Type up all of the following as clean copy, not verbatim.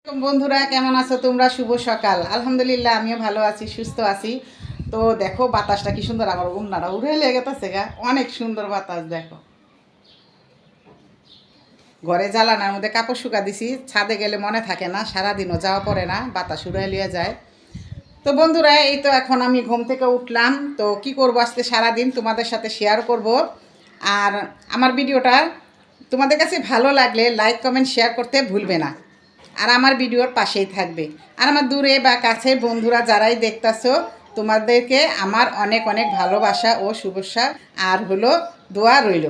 বন্ধুরা কেমন আছো তোমরা? শুভ সকাল। আলহামদুলিল্লাহ আমিও ভালো আছি, সুস্থ আছি। তো দেখো বাতাসটা কি সুন্দর, আমার উন্নারা উড়ে লেগেছে গা, অনেক সুন্দর বাতাস। দেখো ঘরে জ্বালানার মধ্যে কাপড় শুকা দিছি, ছাদে গেলে মনে থাকে না, সারাদিনও যাওয়া পড়ে না, বাতাস উড়ে লিয়ে যায়। তো বন্ধুরা এই তো এখন আমি ঘুম থেকে উঠলাম। তো কি করব আজকে সারাদিন তোমাদের সাথে শেয়ার করব। আর আমার ভিডিওটা তোমাদের কাছে ভালো লাগলে লাইক কমেন্ট শেয়ার করতে ভুলবে না, আর আমার ভিডিওর পাশেই থাকবে। আর আমার দূরে বা কাছে বন্ধুরা যারাই দেখতেছো, তোমাদেরকে আমার অনেক অনেক ভালোবাসা ও শুভেচ্ছা, আর হলো দোয়া রইল।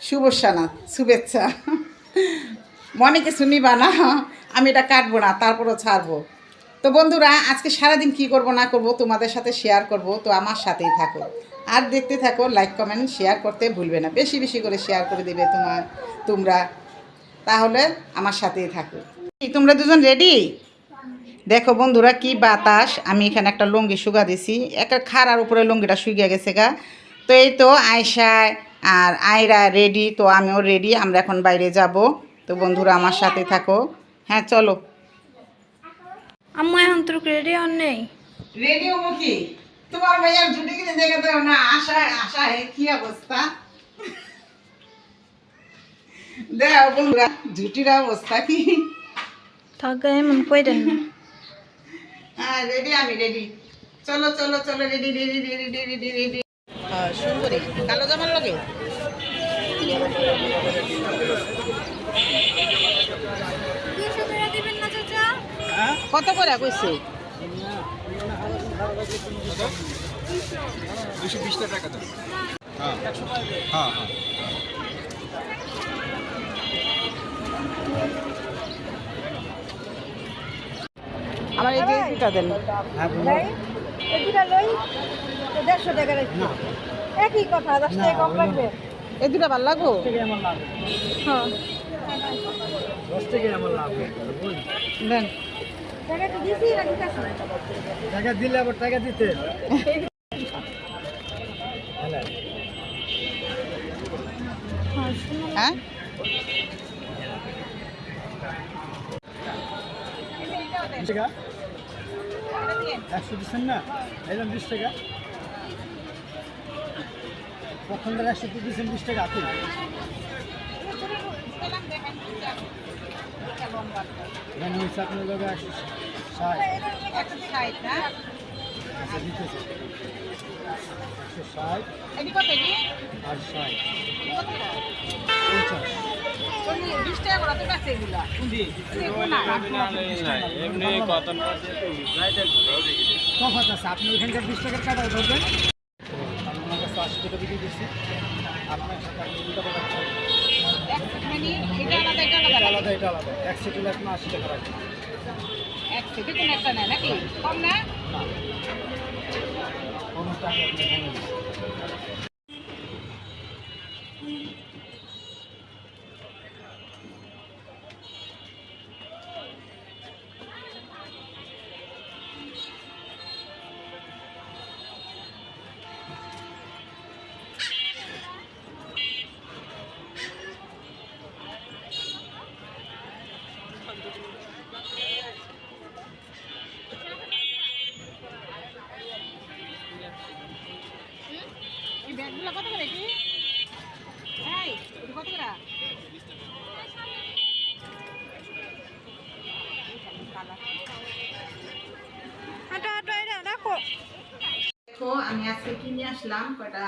শুভেচ্ছা না, শুভেচ্ছা। মনে কিছু নিবা না, আমি এটা কাটবো না, তারপরও ছাড়বো। তো বন্ধুরা আজকে সারাদিন কি করব না করব তোমাদের সাথে শেয়ার করব, তো আমার সাথেই থাকো আর দেখতে থাকো। লাইক কমেন্ট শেয়ার করতে ভুলবে না, বেশি বেশি করে শেয়ার করে দেবে তোমরা, তাহলে আমার সাথেই থাকো। তোমরা দুজন রেডি? দেখো বন্ধুরা কি বাতাস। আমি এখানে একটা লুঙ্গি শুকা দিছি, একটা খাড়ার উপরে লুঙ্গিটা শুকিয়ে গেছে গা। তো এই তো আয়শা আর আয়রা রেডি, তো আমিও রেডি, আমরা এখন বাইরে যাব। তো বন্ধুরা আমার সাথে থাকো। হ্যাঁ চলো। আম্মু এখন তো রেডি আর নেই। রেডি হবো কি, তোমার ভাইয়ার জুটি কিনে দেখে দেও না, আশায় আশায় কি অবস্থা। দেখো বন্ধুরা জুটির অবস্থা কি। থাকা এমন কইরেন না। হ্যাঁ রেডি, আমি রেডি। চলো চলো চলো, ready ready ready ready ready. হ্যাঁ সুন্দরী কালো জামার লগে কত করে কইছে? 220 টাকা দাও। হ্যাঁ হ্যাঁ হ্যাঁ। আমার এই যে দুটা দেন। এই দুটা লই 150 টাকা রাখি। একই কথা, 10 টাকা কম লাগবে। এই দুটা ভালো লাগবো। হ্যাঁ 10 টাকা আমার লাভ দেন। টাকা তো দিছি রাখি কাছে। টাকা দিলে আবার টাকা দিতে। হ্যাঁ টাকা 100 দিচ্ছেন না, এলাম 20 টাকা। কখন 100 দিচ্ছেন, 20 টাকা আপনি এখানে হচ্ছে আপনার লোক 160 আচ্ছা দিতেছে 160 আর 60 তফাৎ আছে। আপনি ওইখানকার 20 টাকার কাটাও ধরবেন, আমার কাছে 80 টাকা বিক্রি করছি। আপনার সাথে আপনি দুটো টাকা এটা আলাদা, এটা আলাদা। এক সেকেন্ড এখন 80 টাকা রাখবেন। না কোনো টাকা আপনি কমে দিচ্ছেন। এই ব্যাগগুলো কত করে কি? এই এটা কত করে? হাঁটা হাঁটা এটা রাখো। দেখো আমি আজকে কিনে আসলাম কয়টা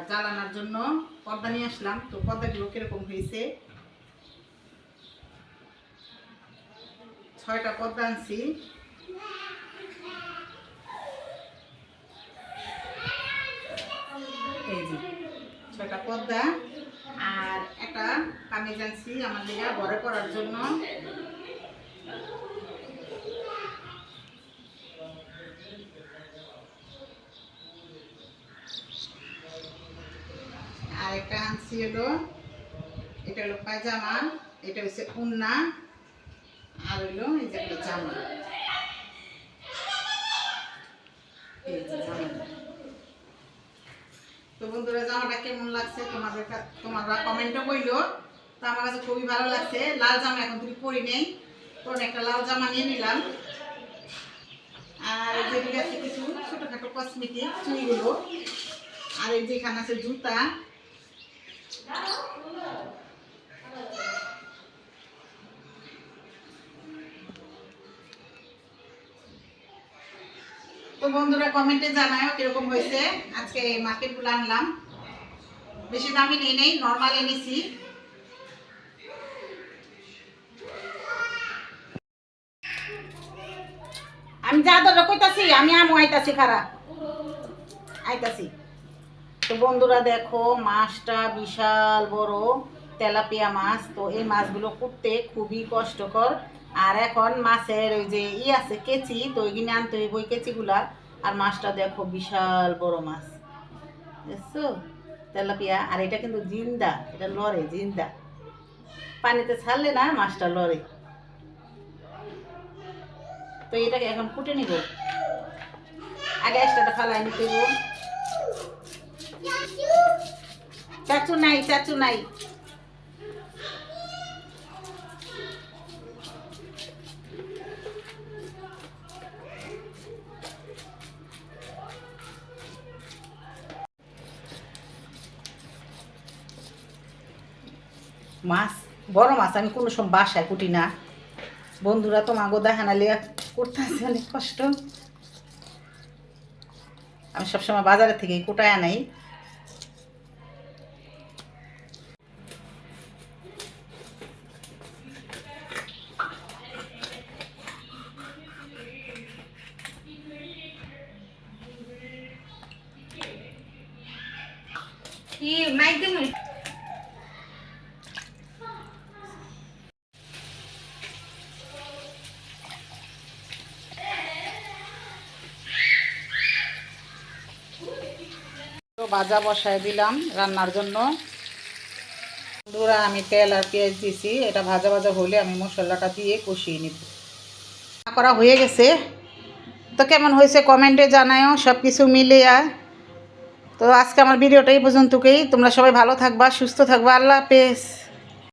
জ্বালানোর জন্য পর্দা নিয়ে আসলাম। তো পর্দাগুলো কিরকম হয়েছে, 6টা পর্দা আনছি। এই যে 6টা পর্দা, আর একটা কামিজ আনছি আমার দিকে ঘরে পরার জন্য। আর একটা আনছি হলো, এটা হলো পায়জামা, এটা হচ্ছে উন্না, আর হইলো এই যে একটা জামা। এই যে জামা। তো বন্ধুরা জামাটা কেমন লাগছে তোমরা কমেন্টে বইলো। তো আমার কাছে খুবই ভালো লাগছে। লাল জামা এখন তুমি পরি নেই, তো একটা লাল জামা নিয়ে নিলাম, আর এই যে এদিকে আছে কিছু ছোটখাটো কসমেটিক চুইগুলো, আর এই যে এখানে আছে জুতা। তো বন্ধুরা কমেন্টে জানাও কিরকম হয়েছে। আজকে এই মার্কেটগুলো আনলাম, বেশি দামি নেই নেই, নর্মাল এনেছি। আমি যা ধরে কইতাছি, আমি আমু আইতাছি, খারাপ আইতাছি। তো বন্ধুরা দেখো মাছটা বিশাল বড় তেলাপিয়া মাছ। তো এই মাছগুলো করতে খুবই কষ্টকর। আর এখন মাছের ওই যে আছে কেচি, তো ওইখানে আনতে হইব ওই কেচিগুলা। আর মাছটা দেখো বিশাল বড় মাছ, বুঝছো? তেলাপিয়া। আর এটা কিন্তু জিন্দা, এটা লড়ে জিন্দা, পানিতে ছাড়লে না মাছটা লড়ে। তো এটাকে এখন কুটে নিব, আগে এক্সট্রাটা ফালাই নিতে হইব। চাচু নাই, চাচু নাই। মাছ বড় মাছ আমি কোনো সময় বাসায় কুটি না। বন্ধুরা তো মাগো দেখানা লিয়া করতে আছে অনেক কষ্ট। আমি সবসময় বাজারের থেকে কুটায় আনাই। কি মাইক দিমু? তো ভাজা বসায় দিলাম রান্নার জন্য। বন্ধুরা আমি তেল আর পেঁয়াজ দিয়েছি, এটা ভাজা ভাজা হলে আমি মশলাটা দিয়ে কষিয়ে নিব। করা হয়ে গেছে। তো কেমন হয়েছে কমেন্টে জানাও, সব কিছু মিলিয়ে। তো আজকে আমার ভিডিওটা এই পর্যন্তই। তোমরা সবাই ভালো থাকবা, সুস্থ থাকবা। আল্লাহ হাফেজ।